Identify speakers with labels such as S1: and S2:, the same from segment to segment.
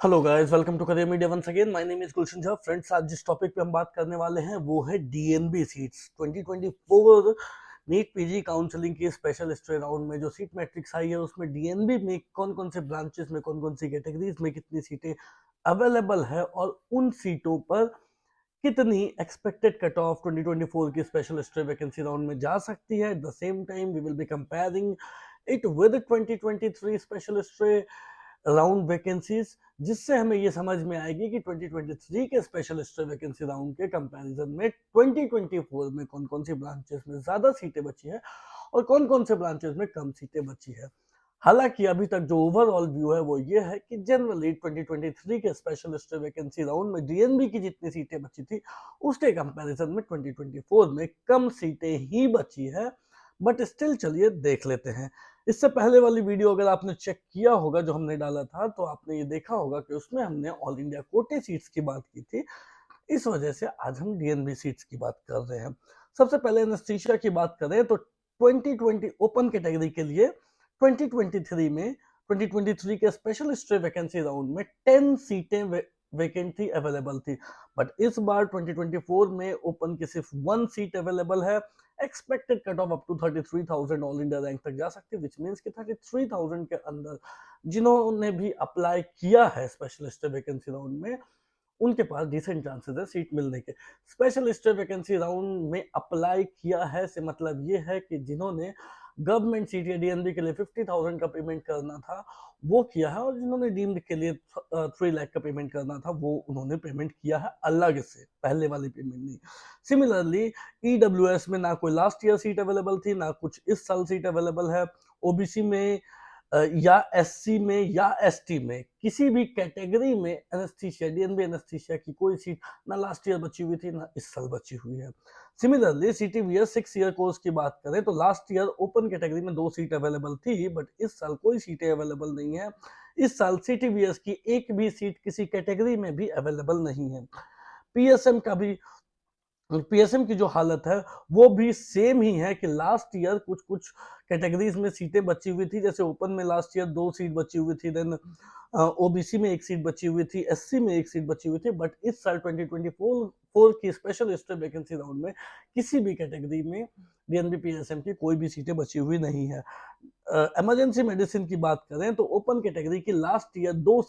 S1: Hello guys, welcome to career media once again. My name is Gulshan Jha. Friends, आज जिस topic पे हम बात करने वाले हैं वो है DNB seats 2024 NEET PG counselling की स्पेशल स्टे राउंड में जो सीट मैट्रिक्स आई है उसमें डीएनबी में कौन कौन से ब्रांचेस में कौन कौन सी कैटेगरीज में कितनी सीटें अवेलेबल है और उन सीटों पर कितनी एक्सपेक्टेड कट ऑफ 2024 की स्पेशल स्टे वैकेंसी राउंड में जा सकती है। At the same time we will be comparing it with 2023 special stray round vacancies, जिससे हमें ये समझ में आएगी कि 2023 के स्पेशल स्टे वैकेंसी राउंड के कंपैरिजन में 2024 में कौन कौन सी ब्रांचेस में ज्यादा सीटें बची है और कौन कौन से ब्रांचेस में कम सीटें बची है। हालांकि अभी तक जो ओवरऑल व्यू है वो ये है कि जनरली 2023 के स्पेशल स्टे वैकेंसी राउंड में डीएनबी की जितनी सीटें बची थी उसके कंपैरिजन में 2024 में कम सीटें ही बची है। बट स्टिल चलिए देख लेते हैं। इससे पहले वाली वीडियो अगर आपने चेक किया होगा जो हमने डाला था तो आपने ये देखा होगा कि उसमें हमने ऑल इंडिया कोटे सीट्स की बात की थी। इस वजह से आज हम डीएनबी सीट्स की बात कर रहे हैं। सबसे पहले एनेस्थीसिया की बात करें तो 2020 ओपन कैटेगरी के लिए 2023 में 2023 के स्पेशल स्टे वैकेंसी राउंड में 10 सीटें वैकेंट थी, अवेलेबल थी। बट इस बार 2024 में ओपन की सिर्फ 1 सीट अवेलेबल है। Expected cut off up to 33,000 all India rank तक जा सकती है, विच मींस कि 33,000 के अंदर जिन्होंने भी अप्लाई किया है स्पेशल स्टे वैकेंसी राउंड में उनके पास डिसेंट चांसेस है सीट मिलने के। स्पेशल स्टे वैकेंसी राउंड में अप्लाई किया है से मतलब ये है कि जिन्होंने गवर्नमेंट सीट या डीएनबी के लिए 50,000 का पेमेंट करना था वो किया है, और जिन्होंने डीम्ड के लिए 3 लाख का पेमेंट करना था वो उन्होंने पेमेंट किया है अलग से, पहले वाली पेमेंट नहीं। सिमिलरली ईडब्ल्यूएस में ना कोई लास्ट ईयर सीट अवेलेबल थी ना कुछ इस साल सीट अवेलेबल है। ओबीसी में या एससी में या एसटी में किसी भी कैटेगरी में एनेस्थीसिया डीएनबी एनेस्थीसिया की कोई सीट ना लास्ट ईयर बची हुई थी ना इस साल बची हुई है। सिमिलरली सीटीवीएस 6 ईयर कोर्स की बात करें तो लास्ट ईयर ओपन कैटेगरी में 2 सीट अवेलेबल थी, बट इस साल कोई सीटें अवेलेबल नहीं है। इस साल सीटीवीएस की एक भी सीट किसी कैटेगरी में भी अवेलेबल नहीं है। पीएसएम का भी पीएसएम की जो हालत है वो भी सेम ही है कि लास्ट ईयर कुछ कुछ कैटेगरीज में सीटें बची हुई थी, जैसे ओपन में लास्ट ईयर 2 सीट बची हुई थी, देन ओबीसी में 1 सीट बची हुई थी, एससी में 1 सीट बची हुई थी। बट इस साल 2024 की स्पेशल स्टे वैकेंसी राउंड में किसी भी कैटेगरी में डीएनबी पीएसएम की कोई भी सीटें बची हुई नहीं है। इमरजेंसी मेडिसिन की बात करें तो ओपन कैटेगरी की लास्ट ईयर 2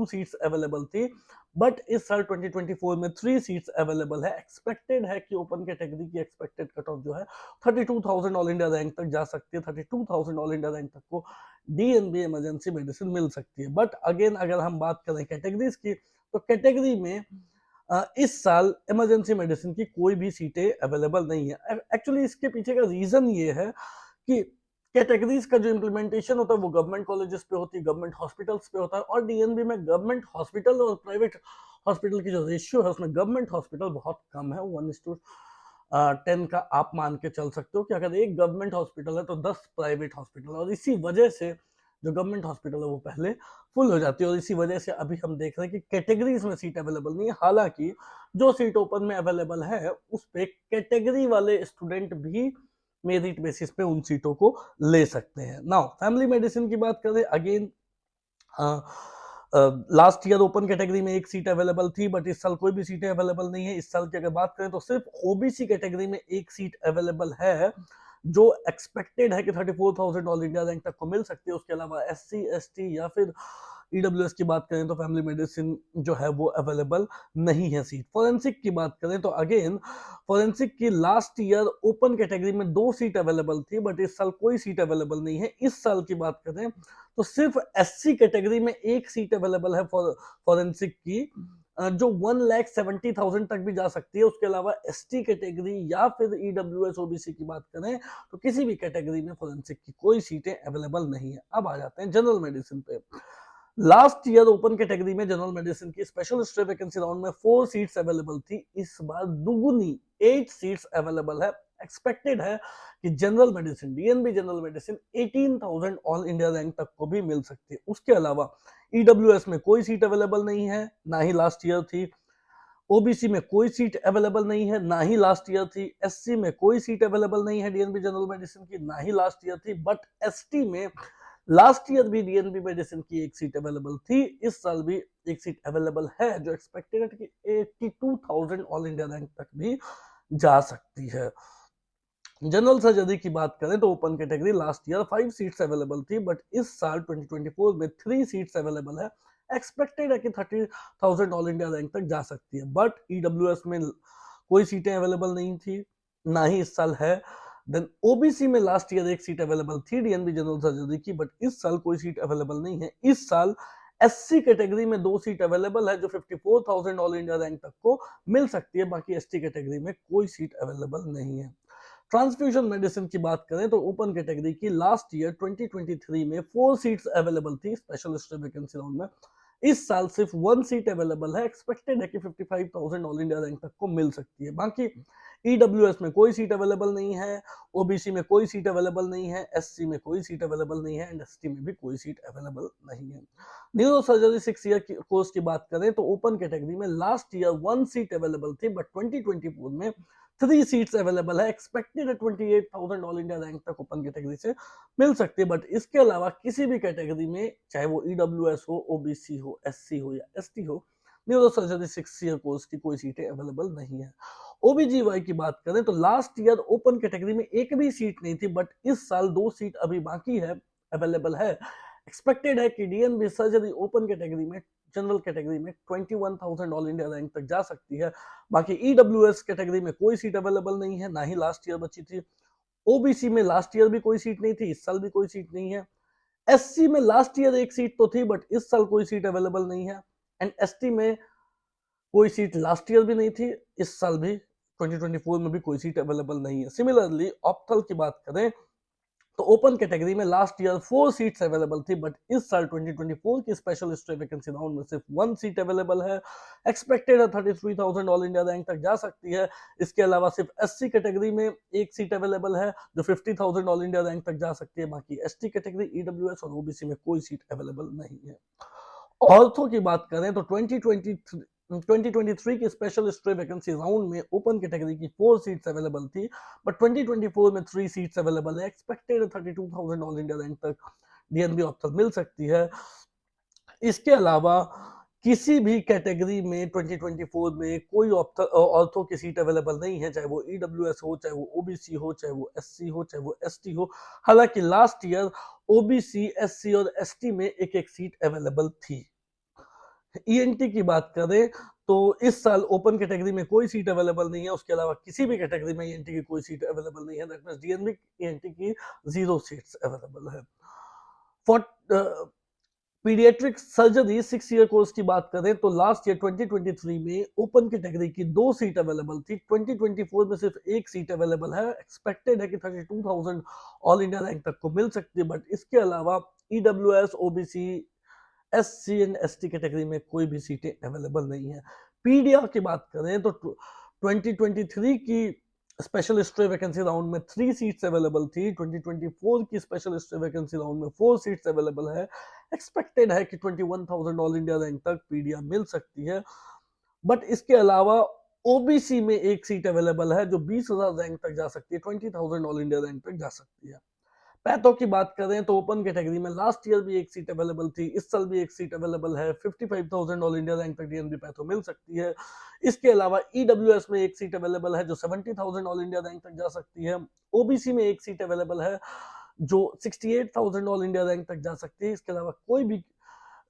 S1: सीट्स अवेलेबल थी, बट इस साल 2024 में 3 सीट्स अवेलेबल है। एक्सपेक्टेड है कि ओपन कैटेगरी की एक्सपेक्टेड कट ऑफ जो है 32,000 ऑल इंडिया रैंक तक जा सकती है। 32,000 ऑल इंडिया रैंक तक को डीएनबी इमरजेंसी मेडिसिन मिल सकती है। बट अगेन अगर हम बात करें कैटेगरीज की तो कैटेगरी में इस साल इमरजेंसी मेडिसिन की कोई भी सीटें अवेलेबल नहीं है। एक्चुअली इसके पीछे का रीजन ये है कि कैटेगरीज का जो इम्प्लीमेंटेशन होता है वो गवर्नमेंट कॉलेजेस पे होती है, गवर्नमेंट हॉस्पिटल्स पे होता है, और डीएनबी में गवर्नमेंट हॉस्पिटल और प्राइवेट हॉस्पिटल की जो रेशियो है उसमें गवर्नमेंट हॉस्पिटल बहुत कम है। 1:10 का आप मान के चल सकते हो कि अगर एक गवर्नमेंट हॉस्पिटल है तो 10 प्राइवेट हॉस्पिटल, और इसी वजह से जो गवर्नमेंट हॉस्पिटल है वो पहले फुल हो जाती है, और इसी वजह से अभी हम देख रहे हैं कि कैटेगरीज में सीट अवेलेबल नहीं है। हालांकि जो सीट ओपन में अवेलेबल है उस पे कैटेगरी वाले स्टूडेंट भी मेरिट बेसिस पे उन सीटों को ले सकते हैं। नाउ फैमिली मेडिसिन की बात करें, again last year open category में 1 सीट अवेलेबल थी, बट इस साल कोई भी सीटें अवेलेबल नहीं है। इस साल की अगर बात करें तो सिर्फ ओबीसी कैटेगरी में 1 सीट अवेलेबल है जो एक्सपेक्टेड है कि 34,000 ऑल इंडिया रैंक तक को मिल सकती है। उसके अलावा एससी एसटी या फिर ईडब्ल्यूएस की बात करें तो फैमिली मेडिसिन जो है वो अवेलेबल नहीं है सीट। फॉरेंसिक की बात करें तो अगेन फॉरेंसिक की लास्ट ईयर ओपन कैटेगरी में 2 सीट अवेलेबल थी, बट इस साल कोई सीट अवेलेबल नहीं है। इस साल की बात करें तो सिर्फ एससी कैटेगरी में 1 सीट अवेलेबल है फॉरेंसिक की, जो 1,70,000 तक भी जा सकती है। उसके अलावा एसटी कैटेगरी या फिर ईडब्ल्यूएस ओबीसी की बात करें तो किसी भी कैटेगरी में फॉरेंसिक की कोई सीटें अवेलेबल नहीं है। अब आ जाते हैं जनरल मेडिसिन पे। लास्ट ईयर ओपन कैटेगरी में जनरल मेडिसिन की स्पेशल स्टे वैकेंसी राउंड में 4 सीट्स अवेलेबल थी, इस बार दुगुनी 8 सीट्स अवेलेबल है। एक्सपेक्टेड है कि general medicine DNB general medicine 18,000 all India rank तक को भी मिल सकती है। उसके अलावा ईडब्ल्यूएस में कोई सीट अवेलेबल नहीं है, ना ही लास्ट ईयर थी। ओबीसी में कोई सीट अवेलेबल नहीं है, ना ही लास्ट ईयर थी। एससी में कोई सीट अवेलेबल नहीं है डीएनबी जनरल मेडिसिन की, ना ही लास्ट ईयर थी। बट एसटी में लास्ट ईयर भी डीएनबी मेडिसिन की एक सीट अवेलेबल थी, इस साल भी एक सीट अवेलेबल है जो एक्सपेक्टेड है कि 82,000 ऑल इंडिया रैंक तक भी जा सकती है। जनरल सर्जरी की बात करें तो open category last year 5 seats available थी, बट इस साल 2024 में 3 सीट्स अवेलेबल है। एक्सपेक्टेड है कि 30,000 ऑल इंडिया रैंक तक जा सकती है, बट ईडब्ल्यूएस में कोई सीटें अवेलेबल नहीं थी, ना ही इस साल है। देन ओबीसी में लास्ट ईयर एक सीट अवेलेबल थी डीएनबी जनरल सर्जरी की, बट इस साल कोई सीट अवेलेबल नहीं है। इस साल एससी कैटेगरी में 2 सीट अवेलेबल है जो 54,000 ऑल इंडिया रैंक तक को मिल सकती है, बाकी एसटी कैटेगरी में कोई सीट अवेलेबल नहीं है। ट्रांसफ्यूजन मेडिसिन की बात करें तो ओपन कैटेगरी की लास्ट ईयर 2023 में 4 सीट्स अवेलेबल थी स्पेशलिस्ट वैकेंसी राउंड में, इस साल सिर्फ 1 सीट अवेलेबल है। एक्सपेक्टेड है कि 55,000 ऑल इंडिया रैंक तक को मिल सकती है। बाकी ईडब्ल्यूएस में कोई सीट अवेलेबल नहीं है, ओबीसी में कोई सीट अवेलेबल नहीं है, एससी में कोई सीट अवेलेबल नहीं है एंड एसटी में भी कोई सीट अवेलेबल नहीं है। न्यूरो सर्जरी 6 ईयर कोर्स की बात करें तो ओपन कैटेगरी में लास्ट ईयर 1 सीट अवेलेबल थी, बट 2024 में 3 सीट्स अवेलेबल है। एक्सपेक्टेड है 28,000 ऑल इंडिया रैंक तक ओपन कैटेगरी से मिल सकती है, बट इसके अलावा किसी भी कैटेगरी में, चाहे वो ईडब्ल्यूएस हो, ओबीसी हो, एससी हो या एसटी हो, न्यूरो सर्जरी 6 ईयर कोर्स की कोई सीटें अवेलेबल नहीं है। ओबीजीवाई की बात करें तो लास्ट ईयर ओपन कैटेगरी में एक भी सीट नहीं थी, बट इस साल 2 सीट अभी बाकी है, अवेलेबल है। एक्सपेक्टेड है कि डीएनबी सर्जरी ओपन कैटेगरी में, जनरल कैटेगरी में 21,000 ऑल इंडिया रैंक तक जा सकती है। बाकी ईडब्ल्यूएस कैटेगरी में कोई सीट अवेलेबल नहीं है, ना ही लास्ट ईयर बची थी। ओबीसी में लास्ट ईयर भी कोई सीट नहीं थी, इस साल भी कोई सीट नहीं है। एससी में लास्ट ईयर एक सीट तो थी, बट इस साल कोई सीट अवेलेबल नहीं है। एंड एसटी में कोई सीट लास्ट ईयर भी नहीं थी, इस साल भी 2024 में भी कोई सीट अवेलेबल नहीं है। सिमिलरली ऑप्थल की बात करें तो ओपन कैटेगरी में लास्ट ईयर 4 सीट्स अवेलेबल थी, बट इस साल 2024 की स्पेशलिस्ट वैकेंसी राउंड में सिर्फ 1 सीट अवेलेबल है। एक्सपेक्टेड है 33,000 ऑल इंडिया रैंक तक जा सकती है। इसके अलावा सिर्फ एससी कैटेगरी में एक सीट अवेलेबल है जो 50,000 ऑल इंडिया रैंक तक जा सकती है। बाकी एसटी कैटेगरी, ईडब्ल्यूएस और ओबीसी में कोई सीट अवेलेबल नहीं है। ऑर्थो की बात करें तो 2023 की स्पेशल हिस्ट्री वैकेंसी राउंड में ओपन कैटेगरी की 4 सीट्स अवेलेबल थी, बट 2024 में 3 सीट्स अवेलेबल है। एक्सपेक्टेड 32,000 ऑल इंडिया रैंक तक डीएनबी ऑप्थल मिल सकती है। इसके अलावा किसी भी कैटेगरी में 2024 में कोई ऑर्थो की सीट अवेलेबल नहीं है, चाहे वो ईडब्ल्यूएस हो, चाहे वो ओबीसी हो, चाहे वो एससी हो, चाहे वो एसटी हो। हालांकि लास्ट ईयर ओबीसी, एससी और एसटी में एक एक सीट अवेलेबल थी। ईएनटी की बात करें तो इस साल ओपन कैटेगरी में कोई सीट अवेलेबल नहीं है, उसके अलावा किसी भी कैटेगरी में ईएनटी की कोई सीट अवेलेबल नहीं है। दैट मींस डीएनबी ईएनटी की 0 सीट्स अवेलेबल है। For paediatric surgery 6 year course की बात करें तो लास्ट ईयर 2023 में ओपन कैटेगरी की 2 सीट अवेलेबल थी, 2024 में सिर्फ एक सीट अवेलेबल है। एक्सपेक्टेड है कि 32,000 ऑल इंडिया रैंक तक को मिल सकती है, बट इसके अलावा EWS, OBC, SC and ST category में कोई भी सीटें अवेलेबल नहीं है। पीडीआर की बात करें तो 2023 की स्पेशल हिस्ट्री वैकेंसी राउंड में 3 सीट्स अवेलेबल थी, 2024 की स्पेशल हिस्ट्री वैकेंसी राउंड में 4 सीट्स अवेलेबल है। एक्सपेक्टेड है कि 21,000 ऑल इंडिया रैंक तक पीडीआर मिल सकती है, बट इसके अलावा ओबीसी में एक सीट अवेलेबल है जो 20,000 रैंक तक जा सकती है, 20,000 ऑल इंडिया रैंक तक जा सकती है। पैथो की बात करें तो ओपन कैटेगरी में लास्ट ईयर भी एक सीट अवेलेबल थी, इस साल भी एक सीट अवेलेबल है। 55,000 ऑल इंडिया रैंक तक डीएनबी पैथो मिल सकती है। इसके अलावा ईडब्ल्यूएस में एक सीट अवेलेबल है जो 70,000 ऑल इंडिया रैंक तक जा सकती है। ओबीसी में एक सीट अवेलेबल है जो 68,000 ऑल इंडिया रैंक तक जा सकती है। इसके अलावा कोई भी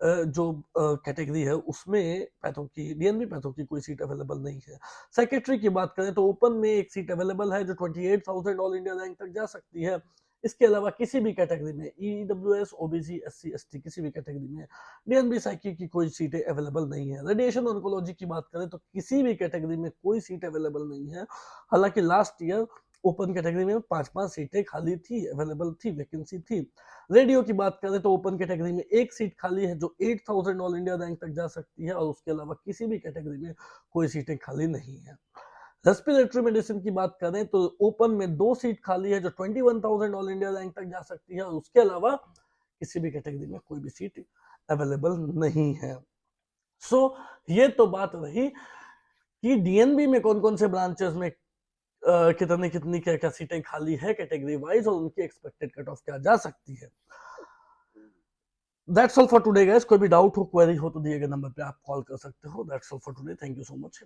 S1: जो कैटेगरी है उसमें पैथो की, डीएनबी पैथो की कोई सीट अवेलेबल नहीं है। सेक्रेटरी की बात करें तो ओपन में एक सीट अवेलेबल है जो 28,000 ऑल इंडिया रैंक तक जा सकती है। इसके अलावा किसी भी कैटेगरी में, ईडब्ल्यूएस, ओबीसी, एससी, एसटी, किसी भी कैटेगरी में डीएनबी साइकी की कोई सीटें अवेलेबल नहीं है। रेडिएशन ऑन्कोलॉजी की बात करें तो किसी भी कैटेगरी में कोई सीट अवेलेबल नहीं है। हालांकि लास्ट ईयर ओपन कैटेगरी में 5-5 सीटें खाली थी, अवेलेबल थी, वैकेंसी थी। रेडियो की बात करें तो ओपन कैटेगरी में एक सीट खाली है जो 8,000 ऑल इंडिया रैंक तक जा सकती है, और उसके अलावा किसी भी कैटेगरी में कोई सीटें खाली नहीं है। रेस्पिरेटरी मेडिसिन की बात करें तो ओपन में 2 सीट खाली है जो 21,000 ऑल इंडिया रैंक तक जा सकती है, और उसके अलावा किसी भी कैटेगरी में कोई भी सीट अवेलेबल नहीं है। सो ये तो बात रही कि डीएनबी में कौन कौन से ब्रांचेस में कितनी कितनी क्या क्या सीटें खाली है कैटेगरी वाइज, और उनकी एक्सपेक्टेड कट ऑफ क्या जा सकती है। That's all for today guys. कोई भी डाउट हो, क्वेरी हो तो दिए गए नंबर पे आप कॉल कर सकते हो। That's all for today, thank you so much.